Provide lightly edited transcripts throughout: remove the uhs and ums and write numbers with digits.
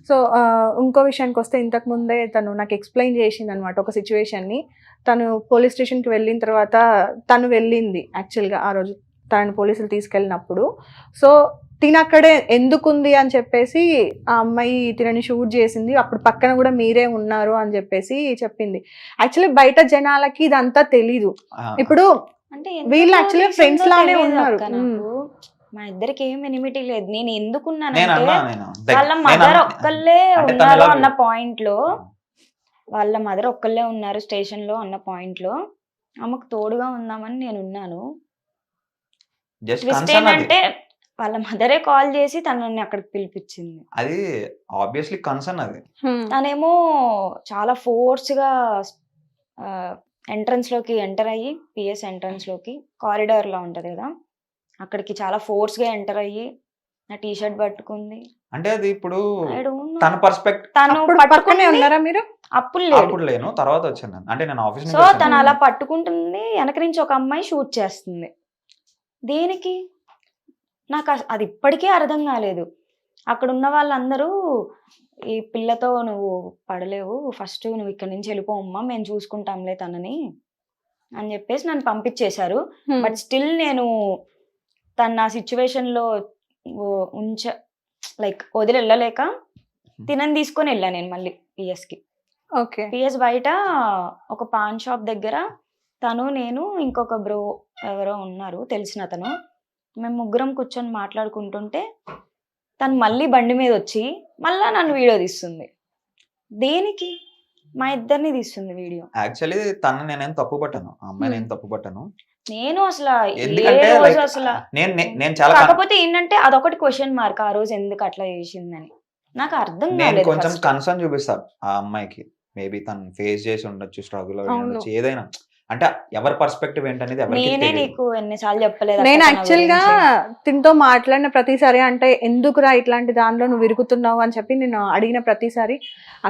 So ఇంకో విషయానికి వస్తే ఇంతకు ముందే తను నాకు ఎక్స్ప్లెయిన్ చేసింది అనమాట ఒక సిచ్యువేషన్ని. తను పోలీస్ స్టేషన్కి వెళ్ళిన తర్వాత తను వెళ్ళింది యాక్చువల్గా ఆ రోజు తనని పోలీసులు తీసుకెళ్ళినప్పుడు. సో తినక్కడే ఎందుకుంది అని చెప్పేసి ఆ అమ్మాయి తినని షూట్ చేసింది. అప్పుడు పక్కన కూడా మీరే ఉన్నారు అని చెప్పేసి చెప్పింది. యాక్చువల్లీ బయట జనాలకి ఇదంతా తెలీదు. ఇప్పుడు అంటే వీళ్ళు యాక్చువల్లీ ఫ్రెండ్స్ లానే ఉన్నారు. మా ఇద్దరికి ఏం ఎనిమిటీ లేదు. నేను నేను ఎందుకున్నానంటే అన్నా నేను వాళ్ళ మదర్ ఒక్కళ్ళే అంటే తను ఉన్నారు ఎలా అన్న పాయింట్ లో, వాళ్ళ మదర్ ఒక్కళ్ళే ఉన్నారు స్టేషన్ లో అన్న పాయింట్ లో ఆమెకు తోడుగా ఉందామని నేను ఉన్నాను. జస్ట్ ట్విస్ట్ కన్సర్న్ అది. ఏంటంటే వాళ్ళ మదరే కాల్ చేసి తనని అక్కడికి పిలిపించింది. అది ఆబ్వియస్లీ కన్సర్న్ అది. తనేమో చాలా ఫోర్స్ గా ఎంట్రన్స్ లోకి ఎంటర్ అయ్యి, పిఎస్ ఎంట్రన్స్ లోకి కారిడార్ లా ఉంటది కదా, అక్కడికి చాలా ఫోర్స్ గా ఎంటర్ అయ్యి నా టీ షర్ట్ పట్టుకుంది. అంటే అది ఇప్పుడు I don't know. తన పర్స్పెక్ట్ తను పక్కనే పట్టుకుని ఉన్నారా మీరు? అప్పుడు లేదు. అప్పుడు లేను, తర్వాత వచ్చాను నేను. అంటే నేను ఆఫీస్ సో నుంచి తను వచ్చాను. అలా పట్టుకుంటుంది, వెనక నుంచి ఒక అమ్మాయి షూట్ చేస్తుంది. దేనికి నాకు అది ఇప్పటికీ అర్థం కాలేదు. అక్కడ ఉన్న వాళ్ళందరూ ఈ పిల్లతో నువ్వు పడలేవు, ఫస్ట్ నువ్వు ఇక్కడి నుంచి వెళ్ళిపోమ్మా, మేము చూసుకుంటాంలే తనని అని చెప్పేసి నన్ను పంపించేశారు. బట్ స్టిల్ నేను తన ఆ సిచ్యువేషన్ లో లైక్ వదిలి వెళ్ళలేక తినని తీసుకొని వెళ్ళాను నేను మళ్ళీ పిఎస్కి. ఓకే. పిఎస్ బయట ఒక పాన్ షాప్ దగ్గర తను, నేను, ఇంకొక బ్రో ఎవరో ఉన్నారు తెలిసిన అతను, మేము ముగ్గురం కూర్చొని మాట్లాడుకుంటుంటే తను మళ్ళీ బండి మీద వచ్చి మళ్ళా నన్ను వీడియో తీస్తుంది. దేనికి? మా ఇద్దరిని తీస్తుంది వీడియో. యాక్చువల్లీ తను నేనేం తప్పు పట్టాను, ఆ అమ్మాయి నేను తప్పు పట్టాను. నేను అసలు ఎందుకంటే ఏ రోజు like, అసలు నేను చాలా కాకపోతే ఏంటంటే అదొకటి క్వశ్చన్ మార్క్, ఆ రోజు ఎందుకు అట్లా చేసిందని నాకు అర్థం నేను కాలేదు. కొంచెం first. కన్సర్న్ చూపిస్తాను ఆ అమ్మాయికి. మేబీ తను ఫేస్ చేసి ఉండొచ్చు, స్ట్రగుల్ అవును. ఉండొచ్చు, ఏదైనా. అంటే ఎవరి పర్స్పెక్టివ్ ఏంటనేది ఎవరికి నేనే తెలియదు. నీకు ఎన్నిసార్లు చెప్పలేదు నేను అక్క తన యాక్చువల్ గా గురించి. తినతో మాట్లాడిన ప్రతిసారి అంటే ఎందుకురా ఇట్లాంటి దానిలో నువ్వు విరుగుతున్నావు అని చెప్పి నేను అడిగిన ప్రతిసారి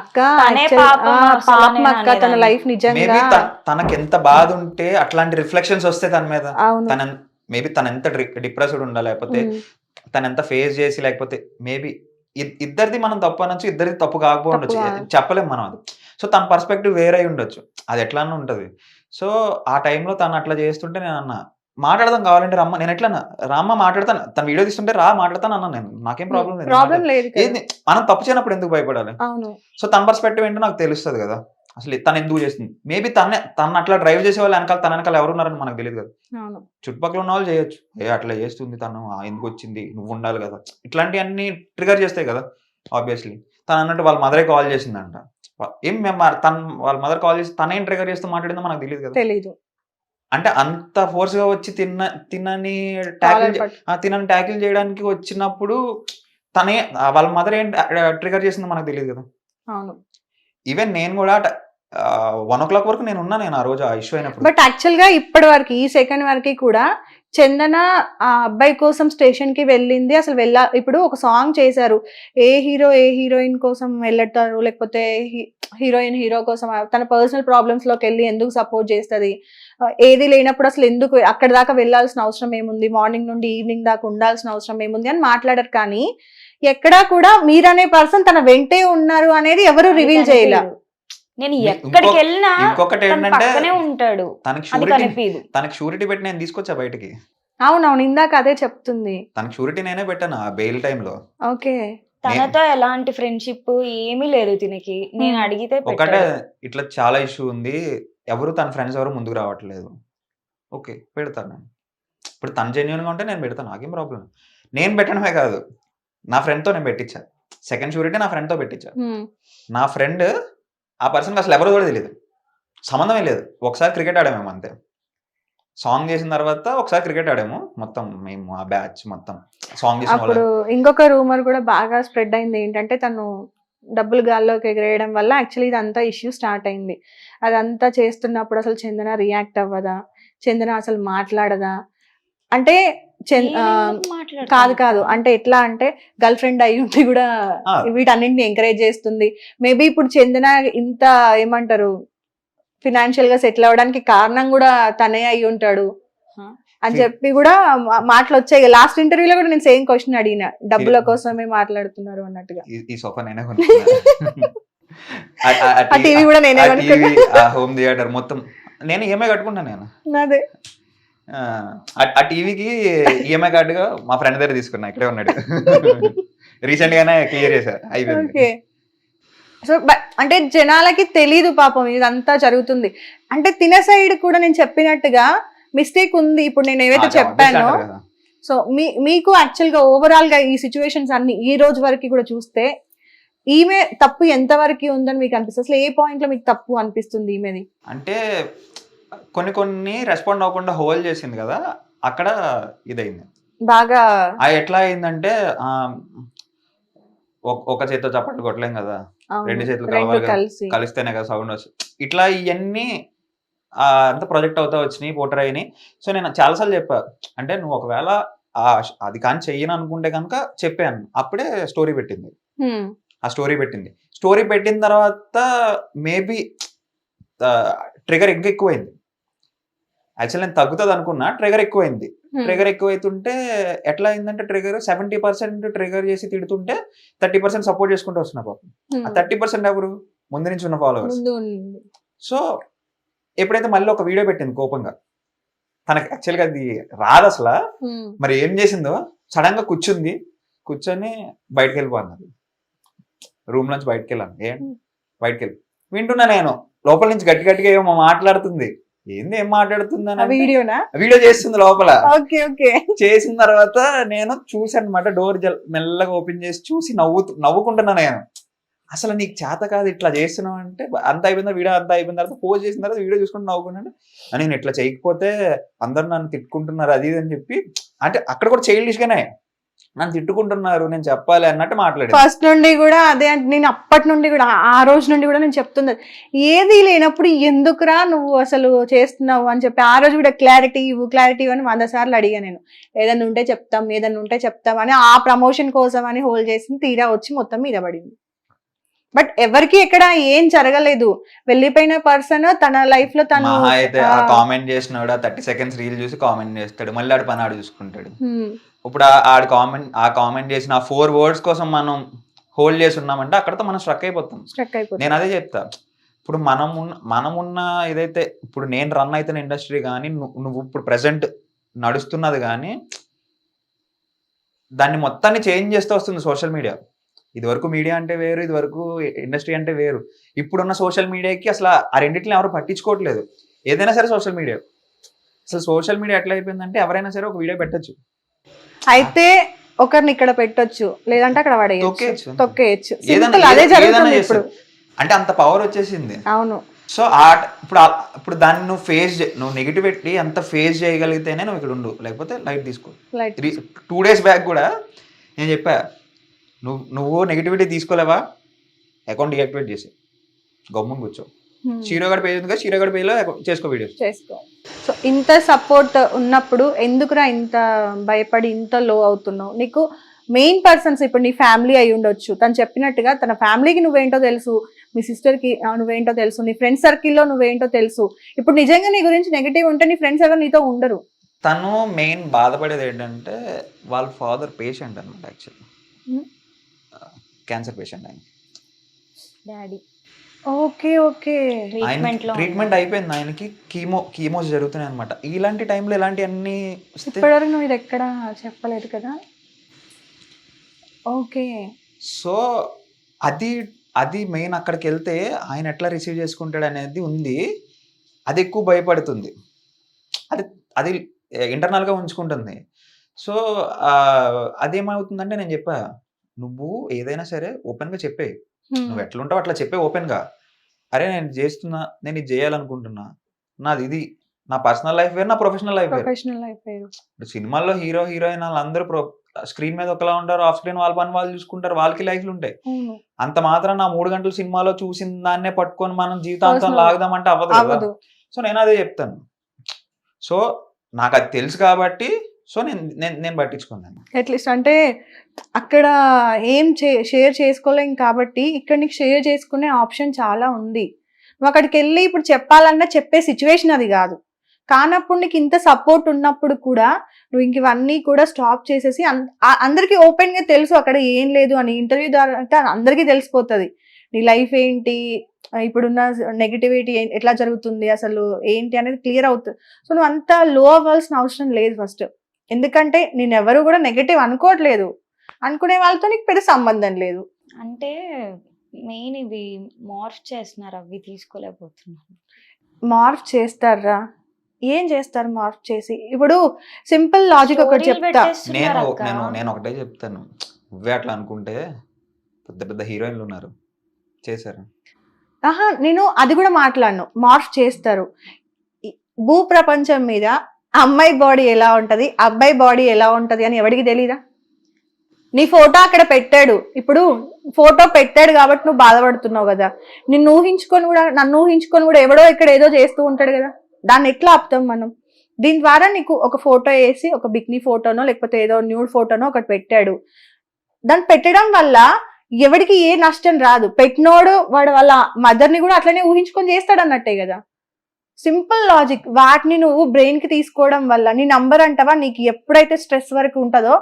అక్క తనే actual- పాపం అసలు పాపం నేను అక్క, తన అనేదాన్ని. లైఫ్ మేబీ నిజంగా తనకి ఎంత బాధ ఉంటే అట్లాంటి రిఫ్లెక్షన్స్ వస్తే తన మీద, అవును. తన మేబీ తన ఎంత డిప్రెస్డ్ ఉండాలి, లేకపోతే తను ఎంత ఫేస్ చేసి, లేకపోతే మేబీ ఇద్దరిది మనం తప్పు అనొచ్చు, ఇద్దరిది తప్పు కాకపో ఉండొచ్చు, చెప్పలేం మనం అది. సో తన పర్స్పెక్టివ్ వేరే అయి ఉండొచ్చు, అది ఎట్లానే ఉంటది. సో ఆ టైంలో తను అట్లా చేస్తుంటే నేను అన్నా మాట్లాడదాం కావాలంటే రమ్మ, నేను ఎట్లా రామ్మ మాట్లాడతాను, తను వీడియో తీస్తుంటే రా మాట్లాడతాను అన్నా నేను, నాకేం ప్రాబ్లం ప్రాబ్లం లేదు కదా. ఏది మనం తప్పు చేయనప్పుడు ఎందుకు భయపడాలి? అవును. సో తన పర్స్పెక్టివ్ ఏంటో నాకు తెలుస్తుంది కదా, అసలు తను ఎందుకు చేస్తుంది. మేబీ తను అట్లా డ్రైవ్ చేసే వాళ్ళు వెనకాల, తన వెనకాల ఎవరు ఉన్నారని మనకు తెలియదు కదా. అవును. చుట్టుపక్కల ఉన్న వాళ్ళు చేయొచ్చు, అట్లా చేస్తుంది తను, ఎందుకు వచ్చింది, నువ్వు ఉండాలి కదా, ఇట్లాంటివన్నీ ట్రిగర్ చేస్తాయి కదా. ఆబ్వియస్లీ తను అన్నట్టు వాళ్ళ మదరే కాల్ చేసిందంట. ఏం మేము వాళ్ళ మదర్ కాల్ చేసి తనేం ట్రిగర్ చేస్తూ మాట్లాడిందో మనకు తెలియదు కదా. తెలీదు. అంటే అంత ఫోర్స్ గా వచ్చి తినని ట్యాకిల్ చేయడానికి వచ్చినప్పుడు తనే వాళ్ళ మదర్ ఏం ట్రిగర్ చేసిందో మనకు తెలియదు కదా. అవును. ఈవెన్ నేను కూడా 1 o'clock వరకు నేను ఉన్నా, నేను ఆ రోజు ఆ ఇష్యూ అయినప్పుడు. బట్ యాక్చువల్ గా ఇప్పటి వరకు ఈ సెకండ్ వరకు కూడా చందన ఆ అబ్బాయి కోసం స్టేషన్ కి వెళ్ళింది. అసలు ఇప్పుడు ఒక సాంగ్ చేశారు, ఏ హీరో ఏ హీరోయిన్ కోసం వెళ్ళతారు, లేకపోతే హీరోయిన్ హీరో కోసం తన పర్సనల్ ప్రాబ్లమ్స్ లోకి వెళ్ళి ఎందుకు సపోర్ట్ చేస్తుంది, ఏది లేనప్పుడు అసలు ఎందుకు అక్కడ దాకా వెళ్ళాల్సిన అవసరం ఏముంది, మార్నింగ్ నుండి ఈవినింగ్ దాకా ఉండాల్సిన అవసరం ఏముంది అని మాట్లాడారు. కానీ ఎక్కడా కూడా మీరనే పర్సన్ తన వెంటే ఉన్నారు అనేది ఎవరు రివీల్ చేయలేరు. నేను ఎక్కడికి వెళ్ళినా ఇంకొకటి తన ఏంటంటే పక్కనే ఉంటాడు, అది కనిపించదు. తనకి షూరిటీ పెట్టి నేను తీసుకొచ్చా బయటికి. అవునవును, ఇందాక అదే చెప్తుంది. తనకి షూరిటీ నేనే పెట్టాను ఆ బెయిల్ టైంలో. ఓకే. తనతో ఎలాంటి ఫ్రెండ్షిప్ ఏమీ లేదు తినకి. నేను అడిగితే ఒకటే ఇట్లా చాలా ఇష్యూ ఉంది, ఎవరు తన ఫ్రెండ్స్ ఎవరు ముందుకు రావట్లేదు. ఓకే పెడతాను నేను. ఇప్పుడు తను జెన్యున్ గా ఉంటే నేను పెడతాను, నాకేం ప్రాబ్లం. నేను పెట్టడమే కాదు, నా ఫ్రెండ్ తో నేను పెట్టించా. సెకండ్ షూరిటీ నా ఫ్రెండ్ తో పెట్టించా. నా ఫ్రెండ్ ఆ పర్సన్కి అసలు ఎవరో కూడా తెలియదు, సంబంధమే లేదు. ఒకసారి క్రికెట్ ఆడాము అంతే, సాంగ్ చేసిన తర్వాత ఒకసారి క్రికెట్ ఆడాము మొత్తం, మేము ఆ బ్యాచ్ మొత్తం సాంగ్ చేసిన. అప్పుడు ఇంకొక రూమర్ కూడా బాగా స్ప్రెడ్ అయింది ఏంటంటే తను డబ్బులు గాల్లోకి ఎగరేయడం వల్ల యాక్చువల్లీ ఇదంతా ఇష్యూ స్టార్ట్ అయింది. అదంతా చేస్తున్నప్పుడు అసలు చందన రియాక్ట్ అవ్వదా, చందన అసలు మాట్లాడదా అంటే కాదు అంటే ఎట్లా అంటే గర్ల్ ఫ్రెండ్ అయ్యి ఉండి కూడా వీటన్నింటిని ఎంకరేజ్ చేస్తుంది. మేబీ ఇప్పుడు చందన ఇంత ఏమంటారు ఫినాన్షియల్ గా సెటిల్ అవ్వడానికి కారణం కూడా తనే అయి ఉంటాడు. అని చెప్పి కూడా మాటలు వచ్చాయి. లాస్ట్ ఇంటర్వ్యూలో కూడా నేను సేమ్ క్వశ్చన్ అడిగిన, డబ్బుల కోసమే మాట్లాడుతున్నారు అన్నట్టుగా. ఈ సోఫా నేనే కొనుక్కున్నా. ఆ టీవీ కూడా నేనే కొనుక్కున్నా. హోమ్ థియేటర్ మొత్తం నేను ఈఎంఐ కట్టుకున్నా. నేను అదే ఆ టీవీకి ఈఎంఐ కార్డుగా మా ఫ్రెండ్ దగ్గర తీసుకున్నా, ఇక్కడే ఉన్నాడు. రీసెంట్ గానే క్లియర్ చేశా, అయిపోయింది. ఓకే. సో అంటే జనాలకి తెలీదు పాపం ఇదంతా జరుగుతుంది. అంటే తిన సైడ్ కూడా నేను చెప్పినట్టుగా మిస్టేక్ ఉంది. ఇప్పుడు నేను ఏవైతే చెప్పానో, సో మీకు యాక్చువల్ గా ఓవరాల్ గా ఈ సిచ్యువేషన్స్ అన్ని ఈ రోజు వరకు కూడా చూస్తే ఈమె తప్పు ఎంత వరకు ఉందని మీకు అనిపిస్తుంది? అసలు ఏ పాయింట్ లో మీకు తప్పు అనిపిస్తుంది ఈమెది? అంటే కొన్ని రెస్పాండ్ అవ్వకుండా హోల్డ్ చేసింది కదా, అక్కడ ఇదైంది బాగా. ఎట్లా అయిందంటే ఒక చేతితో చప్పట్లు కొట్టలేం కదా, రెండు చేతులు కలవాలి కదా, కలిస్తేనే కదా సౌండ్ వస్తుంది. ఇట్లా ఇవన్నీ అంత ప్రొజెక్ట్ అవుతా వచ్చినాయి, పోటర్ అయినాయి. సో నేను చాలాసార్లు చెప్పా, అంటే నువ్వు ఒకవేళ అది కానీ చెయ్యను అనుకుంటే కనుక చెప్పాను. అప్పుడే స్టోరీ పెట్టింది. ఆ స్టోరీ పెట్టిన తర్వాత మేబీ ట్రిగర్ ఇంకా ఎక్కువైంది. యాక్చువల్ నేను తగ్గుతుంది అనుకున్నా, ట్రిగర్ ఎక్కువైంది. ట్రిగర్ ఎక్కువైతుంటే ఎట్లా అయిందంటే, ట్రిగర్ 70% ట్రిగర్ చేసి తిడుతుంటే 30% సపోర్ట్ చేసుకుంటూ వస్తున్నా పాపం. ఆ 30% ఎవరు? ముందు నుంచి ఉన్న ఫాలోవర్స్. సో ఎప్పుడైతే మళ్ళీ ఒక వీడియో పెట్టింది కోపంగా, తనకి యాక్చువల్గా అది రాదు అసలు. మరి ఏం చేసిందో, సడన్ గా కూర్చొని బయటకు వెళ్ళిపోతున్నారు. రూమ్ నుంచి బయటకు వెళ్ళాను. బయటకు వెళ్ళి వింటున్నా నేను, లోపల నుంచి గట్టిగా ఏమో మాట్లాడుతుంది. ఏంది ఏం మాట్లాడుతుందని వీడియో చేస్తుంది లోపల. చేసిన తర్వాత నేను చూసాను అనమాట, డోర్ మెల్లగా ఓపెన్ చేసి చూసి నవ్వుకుంటున్నా నేను. అసలు నీకు చేత కాదు ఇట్లా చేస్తున్నావు అంటే, అంత అయిపోయిందా వీడియో, అంతా అయిపోయిన తర్వాత పోస్ట్ చేసిన తర్వాత వీడియో చూసుకుంటూ నవ్వుకున్నాను. నేను ఇట్లా చేయకపోతే అందరు నన్ను తిట్టుకుంటున్నారు అది ఇది అని చెప్పి, అంటే అక్కడ కూడా చైల్డిష్ గానే నన్ను తిట్టుకుంటున్నారు, నేను చెప్పాలి అన్నట్టు మాట్లాడాను. ఫస్ట్ నుండి కూడా అదే, అంటే నేను అప్పటి నుండి కూడా ఆ రోజు నుండి కూడా నేను చెప్తున్నది, ఏది లేనప్పుడు ఎందుకురా నువ్వు అసలు చేస్తున్నావు అని చెప్పి ఆ రోజు కూడా క్లారిటీ అని 100 సార్లు అడిగా నేను. ఏదన్నా ఉంటే చెప్తాం అని ఆ ప్రమోషన్ కోసం అని హోల్డ్ చేసింది. తీరా వచ్చి మొత్తం మీద పడింది. బట్ ఎవరికి ఎక్కడ ఏం జరగలేదు. వెళ్ళిపోయిన పర్సన్ తన లైఫ్ లో తను అయితే కామెంట్ చేసినాడు, 30 seconds రీల్ చూసి కామెంట్ చేస్తాడు, మళ్ళీ ఆడు పని ఆడు చూసుకుంటాడు. ఇప్పుడు ఆ కామెంట్ చేసిన ఆ 4 words కోసం మనం హోల్డ్ చేసి ఉన్నామంటే అక్కడతో మనం స్ట్రక్ అయిపోతాం. నేను అదే చెప్తా. ఇప్పుడు మనమున్న ఏదైతే ఇప్పుడు నేను రన్ అవుతున్న ఇండస్ట్రీ కానీ, నువ్వు ఇప్పుడు ప్రెసెంట్ నడుస్తున్నది కానీ, దాన్ని మొత్తాన్ని చేంజ్ చేస్తూ వస్తుంది సోషల్ మీడియా. ఇది వరకు మీడియా అంటే వేరు, ఇది వరకు ఇండస్ట్రీ అంటే వేరు. ఇప్పుడున్న సోషల్ మీడియాకి అసలు ఆ రెండింటిని ఎవరు పట్టించుకోవట్లేదు. ఏదైనా సరే సోషల్ మీడియా, అసలు సోషల్ మీడియా ఎట్లా అయిపోయిందంటే ఎవరైనా సరే ఒక వీడియో పెట్టచ్చు, అయితే ఒకరిని ఇక్కడ పెట్టొచ్చు, లేదంటే అక్కడ తొక్కేయచ్చు. అంటే అంత పవర్ వచ్చేసింది. అవును. సో ఇప్పుడు దాన్ని నువ్వు నెగిటివ్ పెట్టి అంత ఫేస్ చేయగలిగితేనే నువ్వు ఇక్కడ ఉండు, లేకపోతే లైట్ తీసుకో. 2 days బ్యాక్ కూడా నేను చెప్పా, నువ్వు నెగిటివిటీ తీసుకోలేవా, అకౌంట్ డియాక్టివేట్ చేసి గమ్మున కూర్చో. చీరగడ పేజ్ ఉంది కదా, చీరగడ పేజ్లో చేసుకో, వీడియోస్ చేసుకో. సో ఇంత సపోర్ట్ ఉన్నప్పుడు ఎందుకురా ఇంత భయపడి ఇంత లో అవుతున్నావు? నీకు మెయిన్ పర్సన్స్ ఇప్పుడు నీ ఫ్యామిలీ అయి ఉండొచ్చు. తను చెప్పినట్టుగా తన ఫ్యామిలీకి నువ్వేంటో తెలుసు, మీ సిస్టర్కి నువ్వేంటో తెలుసు, నీ ఫ్రెండ్ సర్కిల్లో నువ్వేంటో తెలుసు. ఇప్పుడు నిజంగా నీ గురించి నెగిటివ్ ఉంటే నీ ఫ్రెండ్స్ ఎవరు నీతో ఉండరు. తను మెయిన్ బాధపడేది ఏంటంటే వాళ్ళ ఫాదర్ పేషెంట్ అనమాట, యాక్చువల్లీ క్యాన్సర్ పేషెంట్ ఆయన డాడీ. ట్రీట్మెంట్ అయిపోయింది ఆయనకి, కీమోస్ జరుగుతున్నాయి అనమాట. ఇలాంటి టైంలో ఇలాంటి అన్ని ఇప్పటివరకు నువ్వు ఇది ఎక్కడ చెప్పలేదు కదా. ఓకే. సో అది మెయిన్. అక్కడికి వెళ్తే ఆయన ఎట్లా రిసీవ్ చేసుకుంటాడు అనేది ఉంది. అది ఎక్కువ భయపడుతుంది, అది ఇంటర్నల్గా ఉంచుకుంటుంది. సో అదేమవుతుందంటే నేను చెప్పా, నువ్వు ఏదైనా సరే ఓపెన్గా చెప్పే, నువ్వు ఎట్లుంటావు అట్లా చెప్పే ఓపెన్గా. అరే నేను ఇది చేయాలనుకుంటున్నా, ఇది నా పర్సనల్ లైఫ్ వేరు, నా ప్రొఫెషనల్ లైఫ్ వేరు. సినిమాల్లో హీరో హీరోయిన్ వాళ్ళందరూ స్క్రీన్ మీద ఒకలా ఉంటారు, ఆఫ్ స్క్రీన్ వాళ్ళ పని వాళ్ళు చూసుకుంటారు, వాళ్ళకి లైఫ్లు ఉంటాయి. అంత మాత్రం నా 3 గంటలు సినిమాలో చూసిన దాన్నే పట్టుకొని మనం జీవితాంతం లాగుదామంటే అవ్వదు. సో నేను అదే చెప్తాను. సో నాకు అది తెలుసు కాబట్టి సో నేను పట్టించుకున్నాను. అట్లీస్ట్ అంటే అక్కడ ఏం షేర్ చేసుకోలేం కాబట్టి ఇక్కడ నీకు షేర్ చేసుకునే ఆప్షన్ చాలా ఉంది. నువ్వు అక్కడికి వెళ్ళి ఇప్పుడు చెప్పాలన్నా చెప్పే సిచ్యువేషన్ అది కాదు. కానప్పుడు నీకు ఇంత సపోర్ట్ ఉన్నప్పుడు కూడా నువ్వు ఇంక ఇవన్నీ కూడా స్టాప్ చేసేసి అందరికీ ఓపెన్ గా తెలుసు అక్కడ ఏం లేదు అని. ఇంటర్వ్యూ ద్వారా అందరికీ తెలిసిపోతుంది నీ లైఫ్ ఏంటి, ఇప్పుడున్న నెగిటివిటీ ఎట్లా జరుగుతుంది, అసలు ఏంటి అనేది క్లియర్ అవుతుంది. సో నువ్వు అంత లో అవ్వాల్సిన అవసరం లేదు ఫస్ట్. ఎందుకంటే నేను ఎవరు కూడా నెగిటివ్ అనుకోవట్లేదు, అనుకునే వాళ్ళతో నీకు పెద్ద సంబంధం లేదు. అంటే మెయిన్ ఇవి మార్ఫ్ చేస్తున్నారు, అవి తీసుకోలేకపోతున్నాను. మార్ఫ్ చేస్తారా? ఏం చేస్తారు మార్ఫ్ చేసి? ఇప్పుడు సింపుల్ లాజిక్ ఒకటి స్టోరీలు చెప్తా. పెట్టేస్తున్నారు నేను అక్క. నేను నేను ఒకటే చెప్తాను, నువ్వే అట్లా అనుకుంటే పెద్ద పెద్ద హీరోయిన్లు ఉన్నారు చేశారు. ఆహా, నేను అది కూడా మాట్లాడను. మార్ఫ్ చేస్తారు. భూ ప్రపంచం మీద అమ్మాయి బాడీ ఎలా ఉంటది, అబ్బాయి బాడీ ఎలా ఉంటది అని ఎవరికి తెలీదా? నీ ఫోటో అక్కడ పెట్టాడు, ఇప్పుడు ఫోటో పెట్టాడు కాబట్టి నువ్వు బాధపడుతున్నావు కదా. నన్ను ఊహించుకొని కూడా ఎవడో ఇక్కడ ఏదో చేస్తూ ఉంటాడు కదా, దాన్ని ఎట్లా ఆపుతాం మనం? దీని ద్వారా నీకు ఒక ఫోటో వేసి, ఒక బిక్నీ ఫోటోనో లేకపోతే ఏదో న్యూడ్ ఫోటోనో ఒకటి పెట్టాడు. దాన్ని పెట్టడం వల్ల ఎవడికి ఏ నష్టం రాదు. పెట్టినోడు వాడు వాళ్ళ మదర్ని కూడా అట్లనే ఊహించుకొని చేస్తాడు అన్నట్టే కదా. Simple logic. వాటిని నువ్వు బ్రెయిన్ కి తీసుకోవడం వల్ల నీ నంబర్ అంటావా, నీకు ఎప్పుడైతే స్ట్రెస్ వరకు ఉంటుందో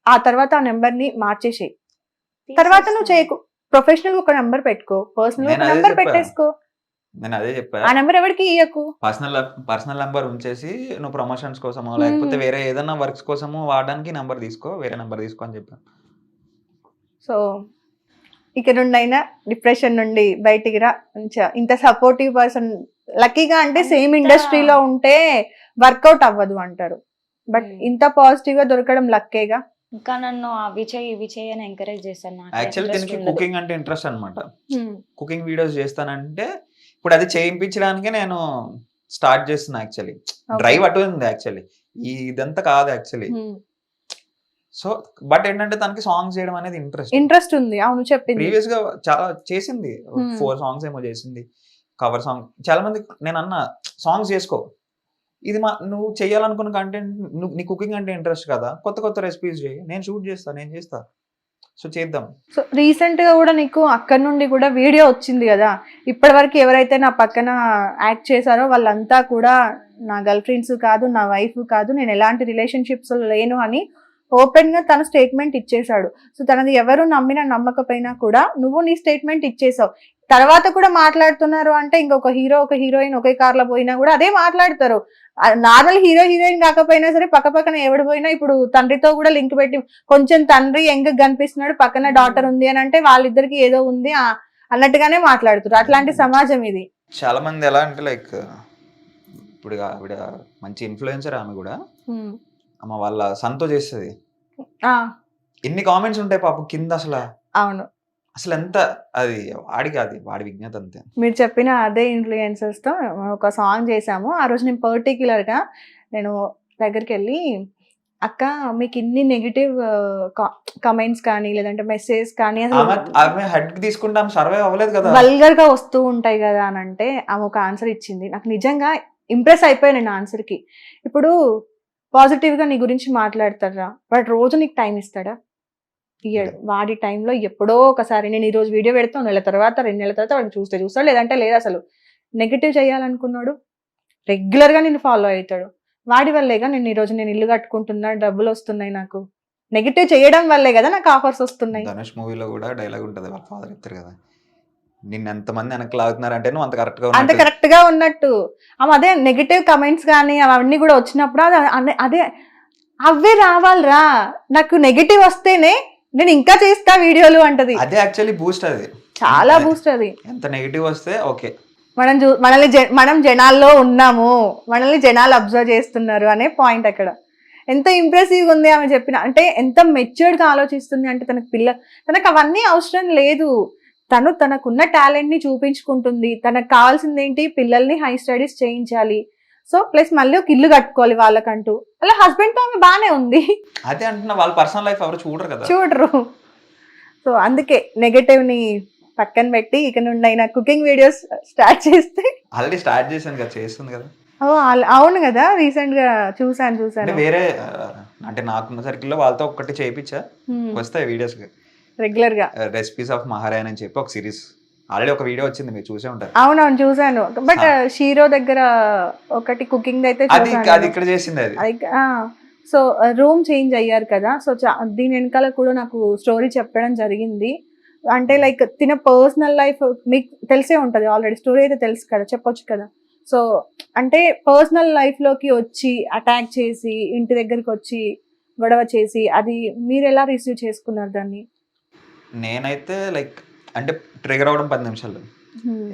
ఆ తర్వాత ఆ నెంబర్ ని మార్చేసేయి. తర్వాత నువ్వు చేయకు, ప్రొఫెషనల్ ఒక నెంబర్ పెట్టుకో, పర్సనల్ ఒక నెంబర్ పెట్టేసుకో. నేను అదే చెప్పా, ఆ నెంబర్ ఎవరికి ఇయ్యకు. పర్సనల్ నెంబర్ ఉంచేసి నువ్వు ప్రమోషన్స్ కోసమో లేకపోతే వేరే ఏదైనా వర్క్స్ కోసమో వాడడానికి నెంబర్ తీసుకో, వేరే నెంబర్ తీసుకో అని చెప్పాను. సో ఇక నుండి అయినా డిప్రెషన్ నుండి బయటికి రా. మంచిగా ఇంత సపోర్టివ్ పర్సన్ లక్కీగా, అంటే సేమ్ ఇండస్ట్రీలో ఉంటే వర్కౌట్ అవ్వదు అంటారు, బట్ ఇంత పాజిటివ్ గా దొరకడం లక్కేగా. ఇంకా నన్ను అవి చేయి ఇవి చేయి అని ఎంకరేజ్ చేశాను. నాకు యాక్చువల్ interest దీనికి ఉండదు. కుకింగ్ అంటే ఇంట్రెస్ట్ అనమాట. కుకింగ్ వీడియోస్ చేస్తానంటే ఇప్పుడు అది చేయించడానికే నేను స్టార్ట్ చేస్తున్నా. యాక్చువల్లీ డ్రైవ్ అటు ఉంది, యాక్చువల్లీ ఇదంతా కాదు యాక్చువల్లీ. సో బట్ ఏంటంటే తనకి సాంగ్స్ చేయడం అనేది ఇంట్రెస్ట్ ఉంది. అవును, చెప్పింది. ప్రీవియస్ గా చాలా చేసింది, 4 సాంగ్స్ ఏమో చేసింది, కవర్ సాంగ్. చాలా మంది నేను అన్న సాంగ్స్ చేసుకో, ఇది నువ్వు చేయాలనుకున్న కంటెంట్, నీ కుకింగ్ అంటే ఇంట్రెస్ట్ కదా, కొత్త కొత్త రెసిపీస్ చేయి, నేను షూట్ చేస్తా, నేను చేస్తా, సో చేద్దాం. సో రీసెంట్ గా కూడా నీకు అక్కడ నుండి కూడా వీడియో వచ్చింది కదా. ఇప్పటి వరకు ఎవరైతే నా పక్కన యాక్ట్ చేశారో వాళ్ళంతా కూడా నా గర్ల్ ఫ్రెండ్స్ కాదు, నా వైఫ్ కాదు, నేను ఎలాంటి రిలేషన్షిప్స్ లేను అని ఓపెన్ గా తన స్టేట్మెంట్ ఇచ్చేశాడు. సో తనది ఎవరు నమ్మినా నమ్మకపోయినా కూడా నువ్వు నీ స్టేట్మెంట్ ఇచ్చేసావు. తర్వాత కూడా మాట్లాడుతున్నారు అంటే ఇంకొక హీరో ఒక హీరోయిన్ ఒకే కార్ లో పోయినా కూడా అదే మాట్లాడతారు. నార్మల్ హీరో హీరోయిన్ కాకపోయినా సరే పక్క పక్కన ఎవడు పోయినా, ఇప్పుడు తండ్రితో కూడా లింక్ పెట్టి కొంచెం తండ్రి యంగ్ కనిపిస్తున్నాడు, పక్కన డాటర్ ఉంది అని అంటే వాళ్ళిద్దరికి ఏదో ఉంది అన్నట్టుగానే మాట్లాడుతారు. అట్లాంటి సమాజం ఇది. చాలా మంది ఎలా అంటే లైక్ ఇప్పుడు ఆవిడ మంచి ఇన్ఫ్లుయెన్సర్, ఆమె కూడా అమ్మ వాళ్ళ సన్తో చేస్తుంది. ఎన్ని కామెంట్స్ ఉంటాయి పాపం కింద అసలు. అవును, అసలు ఎంత అది వాడి విజ్ఞత అంతే. మీరు చెప్పిన అదే ఇన్ఫ్లుయెన్సర్స్ తో ఒక సాంగ్ చేసాము. ఆ రోజు నేను పర్టిక్యులర్ గా నేను దగ్గరికి వెళ్ళి, అక్క మీకు ఇన్ని నెగిటివ్ కమెంట్స్ కానీ లేదంటే మెసేజ్ కానీ ఆమె హెడ్ తీసుకుంటే ఆమె సర్వే అవ్వలేదు కదా, వల్గర్ గా వస్తూ ఉంటాయి కదా అని అంటే ఆమె ఒక ఆన్సర్ ఇచ్చింది. నాకు నిజంగా ఇంప్రెస్ అయిపోయాను నేను ఆన్సర్కి. ఇప్పుడు పాజిటివ్ గా నీ గురించి మాట్లాడతారా, వాడు రోజు నీకు టైం ఇస్తాడా? ఇయ్యడు. వాడి టైంలో ఎప్పుడో ఒకసారి నేను ఈ రోజు వీడియో పెడతాను, 1 నెల తర్వాత 2 నెలల తర్వాత వాడిని చూస్తాడు, లేదంటే లేదు. అసలు నెగిటివ్ చేయాలనుకున్నాడు రెగ్యులర్ గా నేను ఫాలో అవుతాడు. వాడి వల్లేగా నేను ఈ రోజు నేను ఇల్లు కట్టుకుంటున్నా, డబ్బులు వస్తున్నాయి. నాకు నెగిటివ్ చేయడం వల్లే కదా నాకు ఆఫర్స్ వస్తున్నాయి. ధనుష్ మూవీలో కూడా డైలాగ్ ఉంటుంది, వాళ్ళ ఫాదర్ చెప్తారు కదా, నిన్ను ఎంతమంది వెనక్కి లాగుతున్నారంటే నువ్వు అంత కరెక్ట్ గా ఉన్నట్టు. అదే నెగిటివ్ కమెంట్స్ కానీ అవన్నీ కూడా వచ్చినప్పుడు అదే అవే రావాలిరా, నాకు నెగిటివ్ వస్తేనే నేను ఇంకా చేస్తా వీడియోలు అంటది. అదే యాక్చువల్లీ బూస్ట్, అది చాలా బూస్ట్. అది ఎంత నెగిటివ్ వస్తే ఓకే, మనం జనాల్లో ఉన్నాము, మనల్ని జనాలు అబ్జర్వ్ చేస్తున్నారు అనే పాయింట్ అక్కడ. ఎంత ఇంప్రెసివ్ ఉంది ఆమె చెప్పిన, అంటే ఎంత మెచ్యూర్డ్ గా ఆలోచిస్తుంది అంటే తనకు అవన్నీ అవసరం లేదు. తనకున్న టాలెంట్ ని చూపించుకుంటుంది. తనకు కావాల్సింది ఏంటి, పిల్లల్ని హై స్టడీస్ చేయించాలి. సో ప్లస్ మళ్ళీ ఒక ఇల్లు కట్టుకోవాలి వాళ్ళకంటూ. అలా హస్బెండ్ తో ఆమె బానే ఉంది. అదే అంటున్నా, వాళ్ళ పర్సనల్ లైఫ్ ఎవరు చూడరు. సో అందుకే నెగటివ్ ని పక్కన పెట్టి ఇక నుండి అయినా కుకింగ్ వీడియోస్ స్టార్ట్ చేస్తే. ఆల్రెడీ స్టార్ట్ చేశాను కదా, చేస్తుంది కదా. అవును కదా, రీసెంట్ గా చూసాను. వేరే అంటే నాకున్న సర్కిల్లో వాళ్ళతో ఒక్కటి చేయించా, వస్తాయి వీడియోస్ రెగ్యులర్ గా. రెసిపీస్ ఆఫ్ మహారాయణ అని చెప్పి ఒక సిరీస్ ఆల్రెడీ ఒక వీడియో వచ్చింది, మీరు చూసే ఉంటారు. అవునవును చూసాను. బట్ షీరో దగ్గర ఒకటి కుకింగ్ అయితే అది చూసాను. ఇక్కడ చేసింది అది. సో రూమ్ చేంజ్ అయ్యారు కదా, సో దీని వెనకాల కూడా నాకు స్టోరీ చెప్పడం జరిగింది. అంటే లైక్ తిన పర్సనల్ లైఫ్ మీకు తెలిసే ఉంటది ఆల్రెడీ, స్టోరీ అయితే తెలుసు కదా, చెప్పొచ్చు కదా. సో అంటే పర్సనల్ లైఫ్ లోకి వచ్చి అటాక్ చేసి ఇంటి దగ్గరికి వచ్చి గొడవ చేసి అది మీరు ఎలా రిసీవ్ చేసుకున్నారు దాన్ని? నేనైతే లైక్ అంటే ట్రిగర్ అవ్వడం 10 నిమిషాలు,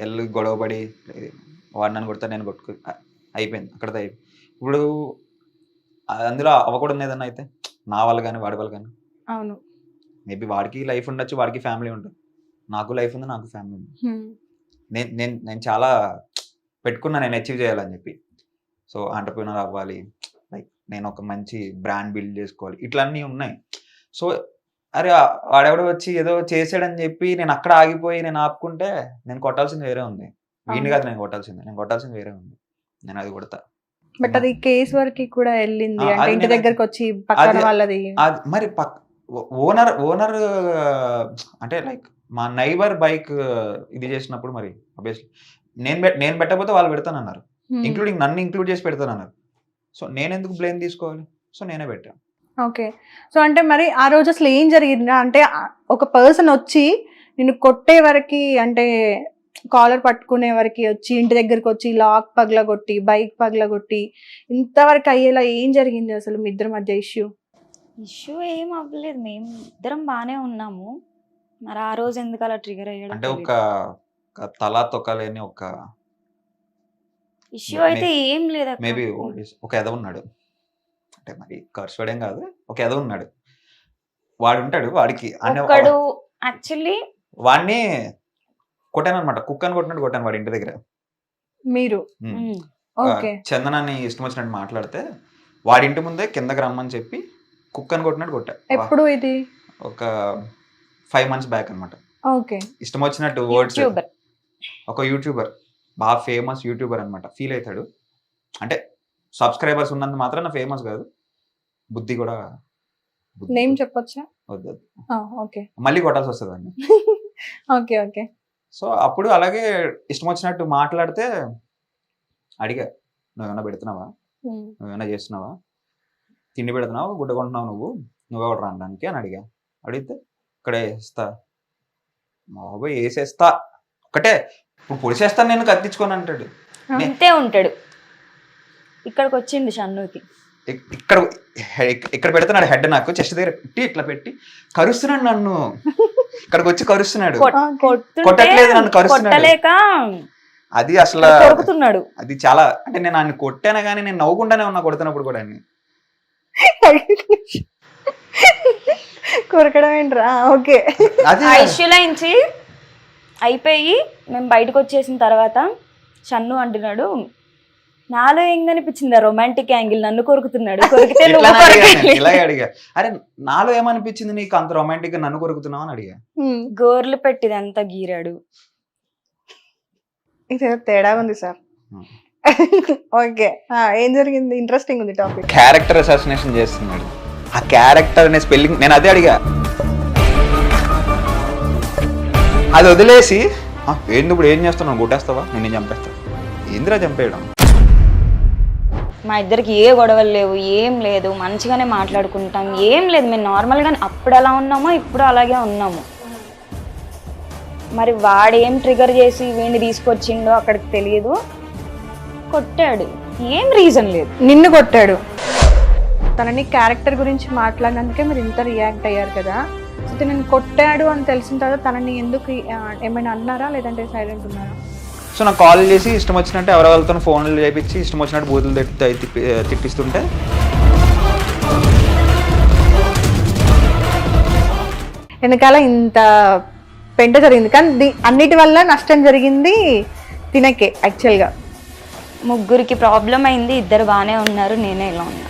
వెళ్ళి గొడవ పడి వాడు నన్ను కొడతా నేను కొట్టుకు అయిపోయింది అక్కడతో అయిపోయింది. ఇప్పుడు అందులో అవ్వకూడదు ఏదన్నా అయితే నా వాళ్ళు కానీ వాడి వాళ్ళు కానీ. అవును, మేబీ వాడికి లైఫ్ ఉండొచ్చు, వాడికి ఫ్యామిలీ ఉంటుంది, నాకు లైఫ్ ఉంది, నాకు ఫ్యామిలీ ఉంది. నేను చాలా పెట్టుకున్నా నేను అచీవ్ చేయాలని చెప్పి. సో ఎంటర్‌ప్రెన్యూర్ అవ్వాలి, లైక్ నేను ఒక మంచి బ్రాండ్ బిల్డ్ చేసుకోవాలి, ఇట్లన్నీ ఉన్నాయి. సో అరే వాడెవడో వచ్చి ఏదో చేసాడని చెప్పి నేను అక్కడ ఆగిపోయి నేను ఆపుకుంటే నేను కొట్టాల్సింది వేరే ఉంది. వీడిని కాదు నేను కొట్టాల్సింది వేరే ఉంది. నేను అది కొడతా. బట్ అది కేసు వరకు కూడా వెళ్ళింది, అంటే అది ఇంటి నేను దగ్గరకు వచ్చి పక్కన అది వాళ్ళది. అది మరి ఓనర్ అంటే లైక్ మా నైబర్ బైక్ ఇది చేసినప్పుడు మరి ఆబ్వియస్లీ నేను పెట్టకపోతే వాళ్ళు పెడతానన్నారు, ఇంక్లూడింగ్ నన్ను ఇంక్లూడ్ చేసి పెడతానన్నారు. సో నేను ఎందుకు బ్లేమ్ తీసుకోవాలి? సో నేనే పెట్టాను. ఓకే. సో అంటే మరి ఆ రోజు అసలు ఏం జరిగిందా? అంటే ఒక పర్సన్ వచ్చి నిన్ను కొట్టే వరకు, అంటే కాలర్ పట్టుకునే వరకు వచ్చి ఇంటి దగ్గరకు వచ్చి లాక్ పగలగొట్టి బైక్ పగలగొట్టి ఇంతవరకు అయ్యేలా ఏం జరిగింది అసలు మీ ఇద్దరి మధ్య ఇష్యూ? ఇష్యూ ఏం అవ్వలేదు, మేము ఇద్దరం బాగానే ఉన్నాము. మరి ఆ రోజు ఎందుకు అలా ట్రిగర్ అయ్యాడు అంటే ఒక తలా తొక్కలేని ఒక ఇష్యూ అయితే ఏం లేదు. మేబీ ఒక ఎద ఉన్నాడు, అంటే మరి కర్స్ వాడేం కాదు, ఒక ఎద ఉన్నాడు, వాడు ఉంటాడు, వాడికి ఒక్కడు యాక్చువల్లీ వాడిని కొట్టాను అనమాట, కుక్కని కొట్టినట్టు కొట్టాను వాడి ఇంటి దగ్గర. మీరు ఓకే. చందనాన్ని ఇష్టం వచ్చినట్టు మాట్లాడితే వాడి ఇంటి ముందే కిందకి రమ్మని చెప్పి కుక్కని కొట్టినట్టు కొట్టా. ఎప్పుడు ఇది? ఒక 5 months బ్యాక్ అనమాట. ఓకే. ఇష్టం వచ్చినట్టు వర్డ్స్, ఒక యూట్యూబర్, బాగా ఫేమస్ యూట్యూబర్ అనమాట, ఫీల్ అవుతాడు. అంటే సబ్స్క్రైబర్స్ ఉన్నంత మాత్రం నా ఫేమస్ కాదు, బుద్ధి కూడా. నేమ్ చెప్పొచ్చా? వద్దు, ఓకే. మళ్ళీ కొట్టాల్సి వస్తుంది అండి. Okay okay. సో అప్పుడు అలాగే ఇష్టం వచ్చినట్టు మాట్లాడితే అడిగా, నువ్వేమైనా పెడుతున్నావా, నువ్వేమైనా చేస్తున్నావా, తిండి పెడుతున్నావా, గుడ్డ కొంటున్నావు, నువ్వు ఎవరు రావడానికి అని అడిగితే ఇక్కడే వేస్తా మా బాబాయ్, వేసేస్తా ఒకటే, ఇప్పుడు పొడిచేస్తాను నేను కత్తించుకొని అంటాడు. అంతే ఉంటాడు. ఇక్కడికి వచ్చింది షన్నుకి, ఇక్కడ పెడుతున్నాడు హెడ్, నాకు చెస్ట్ దగ్గర పెట్టి ఇట్లా పెట్టి కరుస్తున్నాడు నన్ను, ఇక్కడికి వచ్చి కరుస్తున్నాడు, కొట్టట్లేదు నన్ను, కరుస్తున్నాడు. అది అసలు కొరుకుతున్నాడు. అది చాలా, అంటే నేను ఆయన కొట్టాను కానీ నేను నవ్వుకుంటానే ఉన్నా కొడుతున్నప్పుడు కూడా. కొరకడం ఏంట్రా? ఓకే. ఇష్యూలో నుంచి అయిపోయి మేము బయటకు వచ్చేసిన తర్వాత షన్ను అంటున్నాడు, నాలో ఏం కనిపించింది రొమాంటిక్ యాంగిల్, నన్ను కొరుకుతున్నాడు, కొరికితే ఇలా అడిగా, అరే నాలో ఏమనిపించింది నీకు అంత రొమాంటిక్ గా నన్ను కొరుకుతున్నావు అని అడిగా. గోర్లు పెట్టిది అంతా గీరాడు. ఇదేదో తేడా ఉంది సార్. ఓకే, ఏం జరిగింది? ఇంట్రెస్టింగ్ ఉంది టాపిక్. క్యారెక్టర్ అసాసినేషన్ చేస్తున్నాడు, ఆ క్యారెక్టర్ అనే స్పెల్లింగ్ నేను అదే అడిగా. అది వదిలేసి ఏంది ఇప్పుడు ఏం చేస్తున్నావు, కొట్టేస్తావా, నేను చంపేస్తా, ఏందిరా చంపేయడం. మా ఇద్దరికి ఏ గొడవలు లేవు, ఏం లేదు, మంచిగానే మాట్లాడుకుంటాం, ఏం లేదు, మేము నార్మల్గానే అప్పుడు ఎలా ఉన్నామో ఇప్పుడు అలాగే ఉన్నాము. మరి వాడేం ట్రిగర్ చేసి వీడిని తీసుకొచ్చిండో అక్కడికి తెలియదు, కొట్టాడు, ఏం రీజన్ లేదు. నిన్ను కొట్టాడు. తనని క్యారెక్టర్ గురించి మాట్లాడినందుకే మీరు ఇంత రియాక్ట్ అయ్యారు కదా. సో తనని కొట్టాడు అని తెలిసిన తర్వాత తనని ఎందుకు ఏమైనా అన్నారా, లేదంటే సైలెంట్ ఉన్నారా? సో నాకు కాల్ చేసి ఇష్టం వచ్చినట్టు ఎవరి వాళ్ళతో ఫోన్లు చేయించి ఇష్టం వచ్చినట్టు బూతులు తిట్టిస్తుంటే వెనకాల ఇంత పెంట జరిగింది, కానీ అన్నిటి వల్ల నష్టం జరిగింది తినకే. యాక్చువల్గా ముగ్గురికి ప్రాబ్లం అయింది, ఇద్దరు బాగానే ఉన్నారు, నేనే ఇలా ఉన్నా.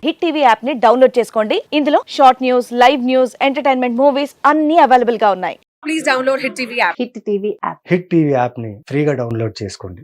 హిట్ టీవీ యాప్ ని డౌన్లోడ్ చేసుకోండి. ఇందులో short news, live news, entertainment movies అన్ని అవైలబుల్ గా ఉన్నాయి. Please download hit TV app. Hit TV app ని ఫ్రీగా డౌన్లోడ్ చేసుకోండి.